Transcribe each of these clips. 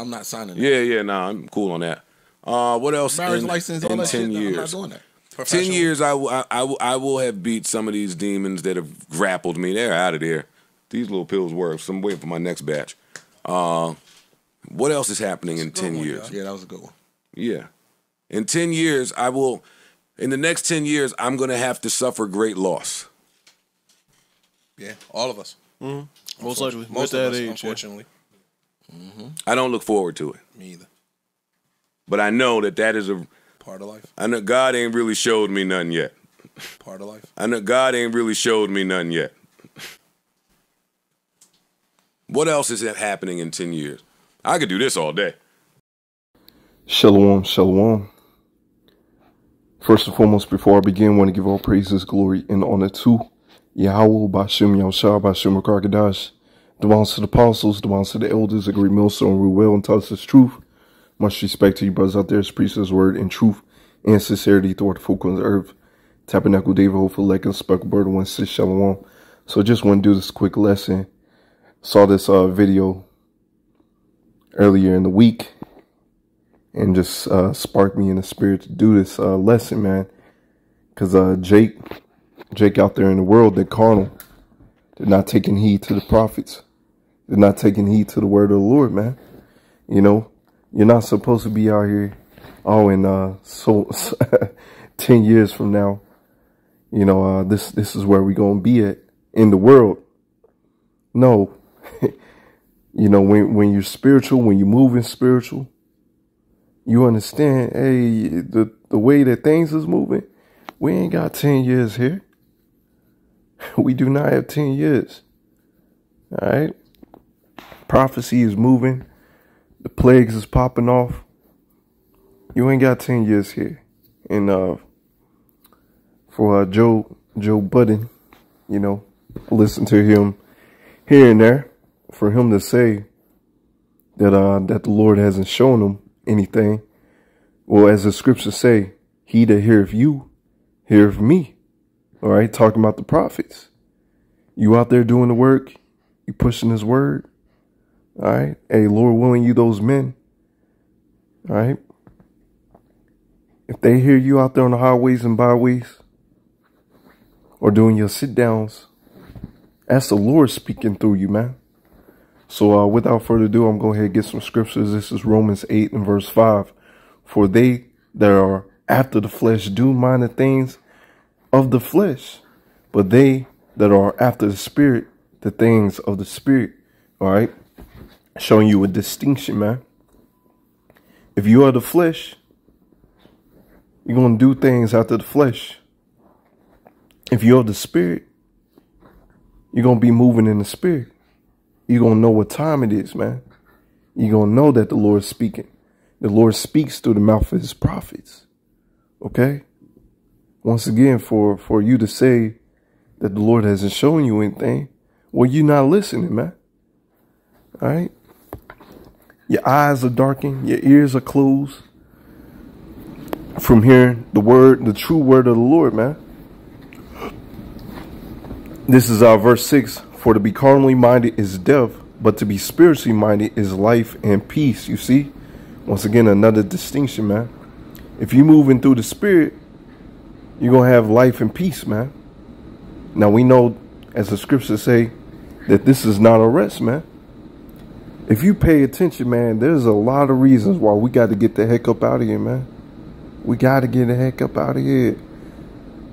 I'm not signing that. Yeah, nah, I'm cool on that. What else? Marriage license, all in that 10 shit. years. I'm not doing that. 10 years, I will have beat some of these demons that have grappled me. They're out of there. These little pills work, so I'm waiting for my next batch. What else is happening in 10 years? Yeah, that was a good one. Yeah. In 10 years, in the next 10 years, I'm going to have to suffer great loss. Yeah, all of us. Mm-hmm. Most likely. Most of us, age, unfortunately. Yeah. I don't look forward to it. Me either. But I know that is a part of life. I know God ain't really showed me nothing yet. Part of life. I know God ain't really showed me nothing yet. What else is happening in 10 years? I could do this all day. Shalom, shalom. First and foremost, before I begin, I want to give all praises, glory, and honor to Yahweh, Bashim, Yahushua, Bashim, Rakadash, the ones to the apostles, the ones to the elders, the great millstone, rule well and tell us truth. Much respect to you brothers out there, preach His word in truth and sincerity throughout the folk on the earth. Tabernacle David, hopeful like and speckled bird, 1-6, shalom. So I just want to do this quick lesson. Saw this video earlier in the week and just sparked me in the spirit to do this lesson, man. Because Jake out there in the world, they're carnal. They're not taking heed to the prophets. They're not taking heed to the word of the Lord, man. You know, you're not supposed to be out here, so 10 years from now, you know, this is where we're going to be at in the world. No, you know, when you're spiritual, when you're moving spiritual, you understand, hey, the way that things is moving, we ain't got 10 years here. We do not have 10 years. All right. Prophecy is moving. The plagues is popping off. You ain't got 10 years here. And for Joe Budden, you know, listen to him here and there, for him to say that the Lord hasn't shown him anything. Well, as the scriptures say, he that heareth you, heareth me. All right, talking about the prophets. You out there doing the work, you pushing His word. All right, hey, Lord willing, you those men. All right, if they hear you out there on the highways and byways, or doing your sit downs, that's the Lord speaking through you, man. So without further ado, I'm going to go ahead and get some scriptures. This is Romans 8 and verse 5. For they that are after the flesh do mind the things of the flesh, but they that are after the spirit, the things of the spirit. All right. Showing you a distinction, man. If you are the flesh, you're going to do things after the flesh. If you're the spirit, you're going to be moving in the spirit. You're going to know what time it is, man. You're going to know that the Lord is speaking. The Lord speaks through the mouth of His prophets. Okay? Once again, for you to say that the Lord hasn't shown you anything, well, you're not listening, man. All right? Your eyes are darkened. Your ears are closed from hearing the word, the true word of the Lord, man. This is our verse 6. For to be carnally minded is death, but to be spiritually minded is life and peace. You see? Once again, another distinction, man. If you're moving through the spirit, you're going to have life and peace, man. Now, we know, as the scriptures say, that this is not a rest, man. If you pay attention, man, there's a lot of reasons why we got to get the heck up out of here, man. We got to get the heck up out of here.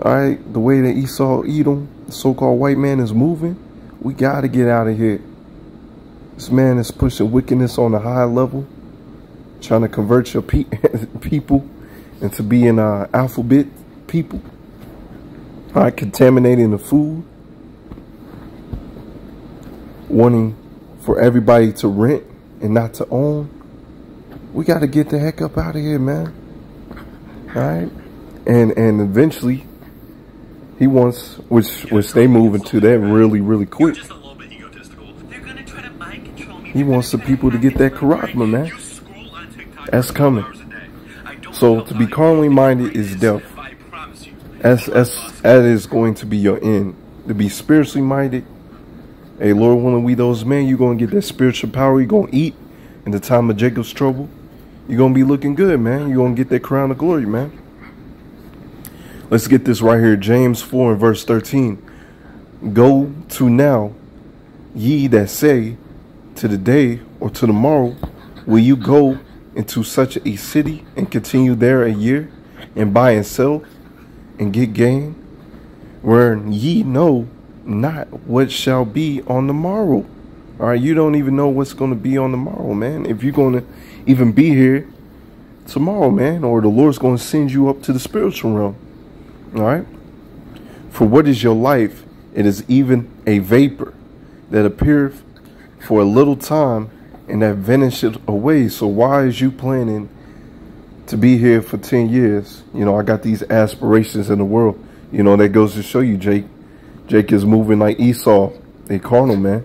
All right? The way that Esau, Edom, the so-called white man is moving, we got to get out of here. This man is pushing wickedness on a high level, trying to convert your people into being alphabet people. All right, contaminating the food, wanting for everybody to rent and not to own. We got to get the heck up out of here, man. All right, and eventually he wants, which they move into that really quick. He wants the people to get that charisma, man. That's coming. So to be carnally minded is death. That is going to be your end. To be spiritually minded, hey, Lord willing, we those men, you're going to get that spiritual power. You're going to eat. in the time of Jacob's trouble, you're going to be looking good, man. You're going to get that crown of glory, man. Let's get this right here. James 4 and verse 13. Go to now, ye that say, to the day or to the morrow, will you go into such a city and continue there a year and buy and sell and get gain, where ye know not what shall be on the morrow? All right, you don't even know what's going to be on the morrow, man. If you're going to even be here tomorrow, man, or the Lord's going to send you up to the spiritual realm. All right. For what is your life? It is even a vapor that appeareth for a little time and that vanisheth away. So why is you planning to be here for 10 years? You know, I got these aspirations in the world. You know, that goes to show you, Jake. Jake is moving like Esau, a carnal man,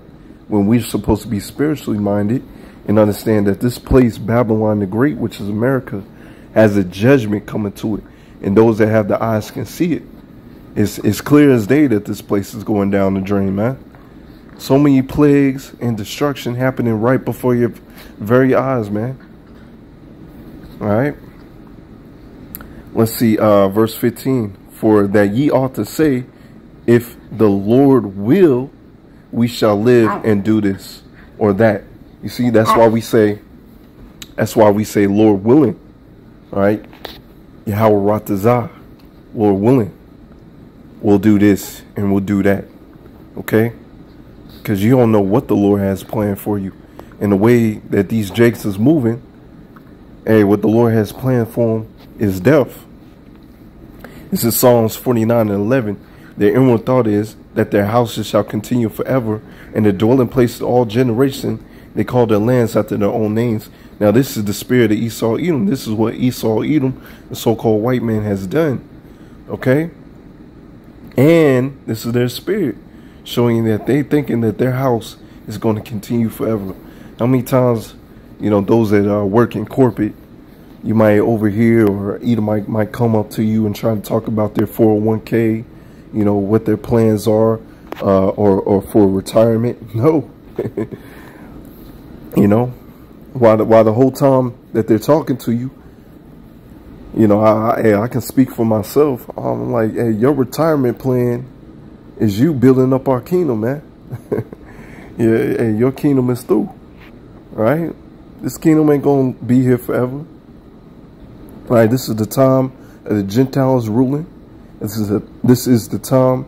when we're supposed to be spiritually minded and understand that this place, Babylon the Great, which is America, has a judgment coming to it. And those that have the eyes can see it. It's clear as day that this place is going down the drain, man. So many plagues and destruction happening right before your very eyes, man. All right. Let's see, verse 15. For that ye ought to say, if the Lord will, we shall live and do this or that. You see, that's why we say Lord willing. All right. Yahweh Ratazah, Lord willing, we'll do this and we'll do that. Okay? Because you don't know what the Lord has planned for you. And the way that these Jakes is moving, hey, what the Lord has planned for them is death. This is Psalms 49 and 11. Their inward thought is that their houses shall continue forever, and the dwelling place of all generation. They call their lands after their own names. Now, this is the spirit of Esau Edom. This is what Esau Edom, the so-called white man, has done. Okay? And this is their spirit, showing that they thinking that their house is going to continue forever. How many times, you know, those that work in corporate, you might overhear, or Edom might come up to you and try to talk about their 401k, you know, what their plans are, or for retirement. No. You know, while the whole time that they're talking to you, you know, I can speak for myself. I'm like, hey, your retirement plan is you building up our kingdom, man. Yeah, hey, your kingdom is through, right? This kingdom ain't gonna be here forever. Right? This is the time of the Gentiles ruling. This is the time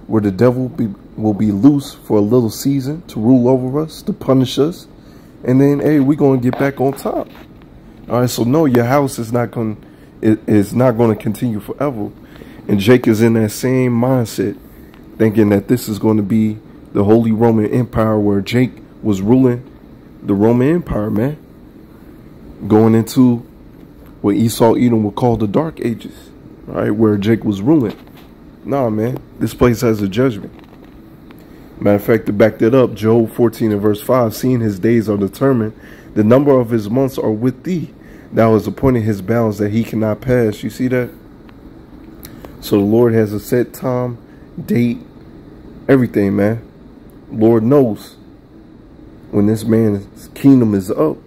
where the devil will be loose for a little season to rule over us, to punish us. And then, hey, we're going to get back on top. All right, so no, your house is not going to continue forever. And Jake is in that same mindset, thinking that this is going to be the Holy Roman Empire, where Jake was ruling the Roman Empire, man. Going into what Esau Edom would call the Dark Ages, right, where Jake was ruling. Nah, man, this place has a judgment. Matter of fact, to back that up, Job 14 and verse 5, seeing his days are determined, the number of his months are with thee. Thou hast appointed his bounds that he cannot pass. You see that? So the Lord has a set time, date, everything, man. Lord knows when this man's kingdom is up,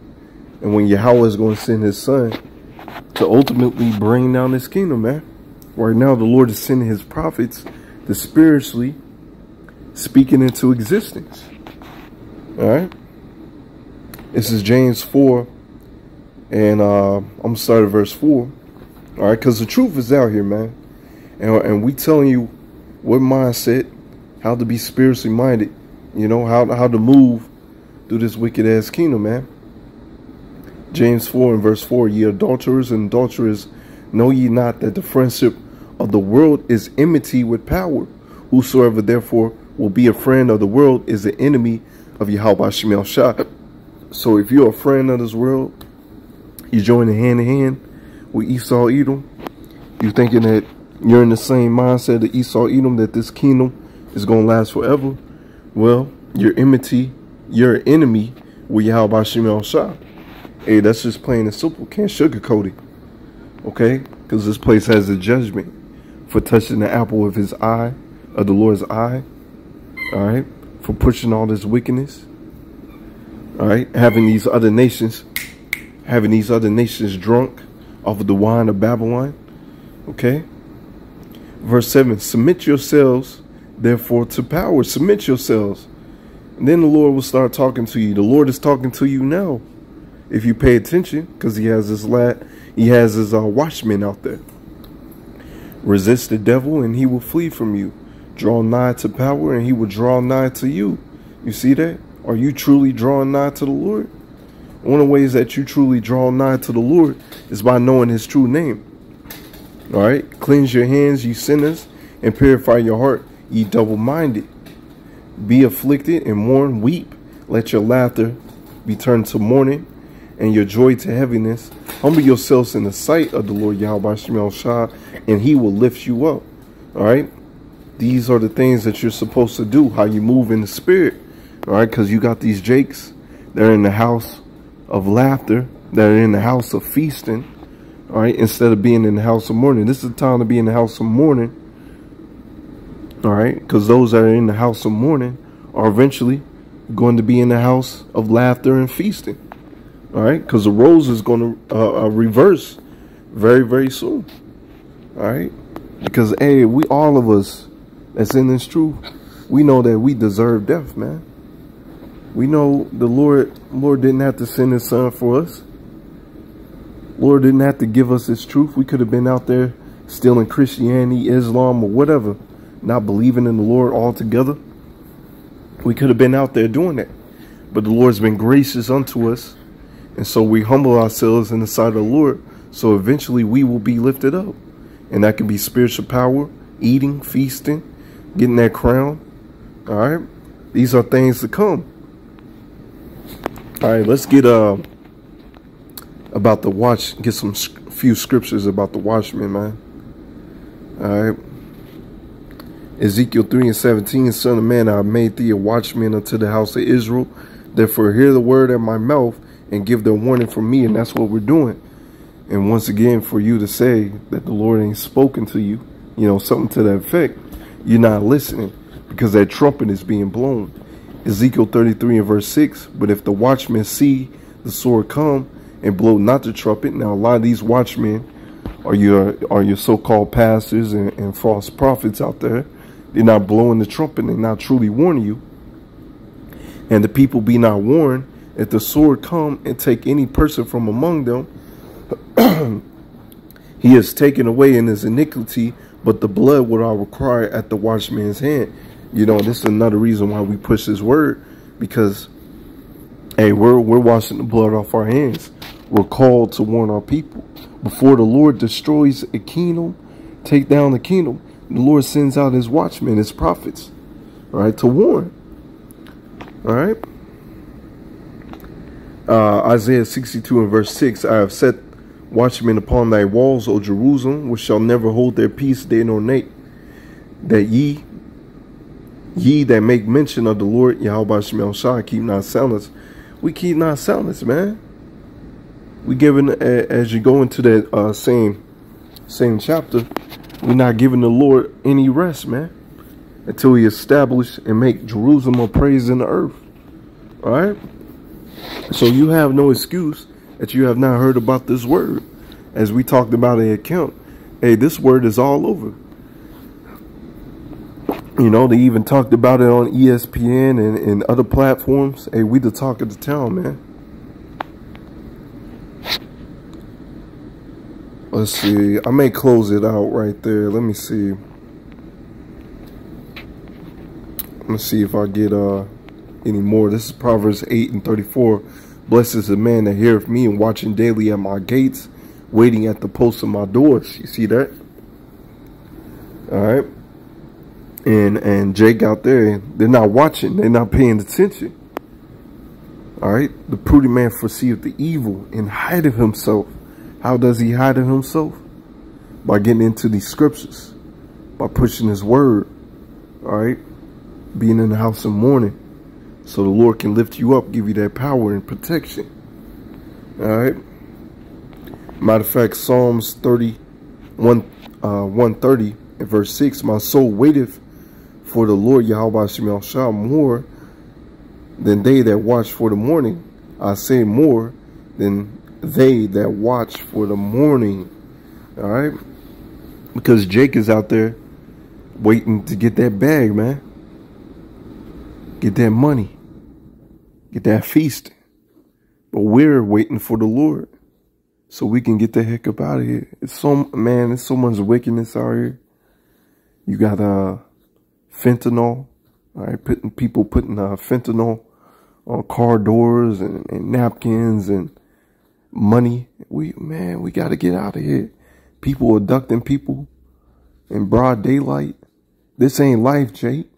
and when Yahweh is going to send his son to ultimately bring down this kingdom, man. Right now, the Lord is sending his prophets to spiritually speaking into existence. All right. This is James 4, and I'm starting at verse 4. All right, because the truth is out here, man, and we telling you what mindset, how to be spiritually minded, you know, how to move through this wicked ass kingdom, man. James 4 and verse 4, ye adulterers and adulterers, know ye not that the friendship of the world is enmity with power? Whosoever therefore will be a friend of the world is the enemy of Yahweh Shemel Shah. So if you're a friend of this world, you joining hand in hand with Esau Edom, you thinking that you're in the same mindset of Esau Edom, that this kingdom is going to last forever. Well, your enmity, your enemy with Yahweh Shemel Shah. Hey, that's just plain and simple. Can't sugarcoat it. Okay? Because this place has a judgment for touching the apple of his eye, of the Lord's eye. All right? For pushing all this wickedness. All right, having these other nations drunk off of the wine of Babylon. Okay. Verse 7, submit yourselves, therefore, to power. Submit yourselves. And then the Lord will start talking to you. The Lord is talking to you now, if you pay attention, because he has his watchmen out there. Resist the devil, and he will flee from you. Draw nigh to power, and he will draw nigh to you. You see that? Are you truly drawing nigh to the Lord? One of the ways that you truly draw nigh to the Lord is by knowing his true name. All right, cleanse your hands, ye sinners, and purify your heart, ye double-minded. Be afflicted and mourn, weep. Let your laughter be turned to mourning, and your joy to heaviness. Humble yourselves in the sight of the Lord Yahweh Shem Shah, and he will lift you up. All right, these are the things that you're supposed to do. How you move in the spirit. All right, because you got these jakes. They're in the house of laughter. They're in the house of feasting. All right, instead of being in the house of mourning. This is the time to be in the house of mourning. All right, because those that are in the house of mourning are eventually going to be in the house of laughter and feasting. All right, because the roles is going to reverse very, very soon. All right, because, hey, we, all of us that's in this truth, we know that we deserve death, man. We know the Lord didn't have to send his son for us. Lord didn't have to give us his truth. We could have been out there still in Christianity, Islam, or whatever, not believing in the Lord altogether. We could have been out there doing that. But the Lord's been gracious unto us. And so we humble ourselves in the sight of the Lord. So eventually we will be lifted up. And that can be spiritual power, eating, feasting, getting that crown. All right. These are things to come. All right. Let's get about the watch. Get some few scriptures about the watchman, man. All right. Ezekiel 3:17, Son of man, I have made thee a watchman unto the house of Israel. Therefore hear the word at my mouth and give them warning from me. And that's what we're doing. And once again, for you to say that the Lord ain't spoken to you, you know, something to that effect, you're not listening, because that trumpet is being blown. Ezekiel 33:6, but if the watchmen see the sword come and blow not the trumpet. Now, a lot of these watchmen are your so-called pastors and false prophets out there. They're not blowing the trumpet. They're not truly warning you. And the people be not warned, if the sword come and take any person from among them, he is taken away in his iniquity, but the blood would I require at the watchman's hand. You know, this is another reason why we push this word, because, hey, we're washing the blood off our hands. We're called to warn our people. Before the Lord destroys a kingdom, take down the kingdom, the Lord sends out his watchmen, his prophets, all right, to warn. All right. Isaiah 62:6, I have set watchmen upon thy walls, O Jerusalem, which shall never hold their peace day nor night, that ye that make mention of the Lord Yahweh Shem Shah keep not silence. We keep not silence, man. We giving, as you go into that same chapter, we're not giving the Lord any rest, man, until he establish and make Jerusalem a praise in the earth. All right. So you have no excuse that you have not heard about this word. As we talked about in the account, hey, this word is all over. You know, they even talked about it on ESPN and other platforms. Hey, we the talk of the town, man. Let's see. I may close it out right there. Let me see. Let's see if I get any more. This is Proverbs 8:34. Blessed is the man that heareth me and watching daily at my gates, waiting at the posts of my doors. You see that? All right. And Jake out there, they're not watching. They're not paying attention. All right. The prudent man foreseeth the evil and hideth himself. How does he hide himself? By getting into these scriptures, by pushing his word. All right. Being in the house of mourning, so the Lord can lift you up, give you that power and protection. All right. Matter of fact, Psalms 130:6, my soul waiteth for the Lord Yahweh Shem Shah more than they that watch for the morning. I say more than they that watch for the morning. All right? Because Jake is out there waiting to get that bag, man. Get that money. Get that feast. But we're waiting for the Lord so we can get the heck up out of here. It's so much wickedness out here. You got fentanyl, all right, people putting fentanyl on car doors and napkins and money. We got to get out of here. People abducting people in broad daylight. This ain't life, Jake.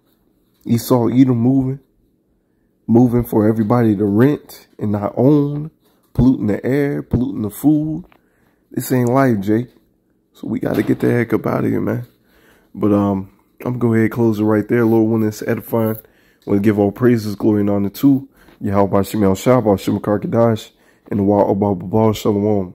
Esau Edom moving for everybody to rent and not own, polluting the air, polluting the food. This ain't life, Jake. So we got to get the heck up out of here, man. But I'm going to go ahead and close it right there. Lord, when it's edifying, I want to give all praises, glory, and honor to Yahweh Shem El Shah, Shem Karkadash, and the Wa Abba Shalom.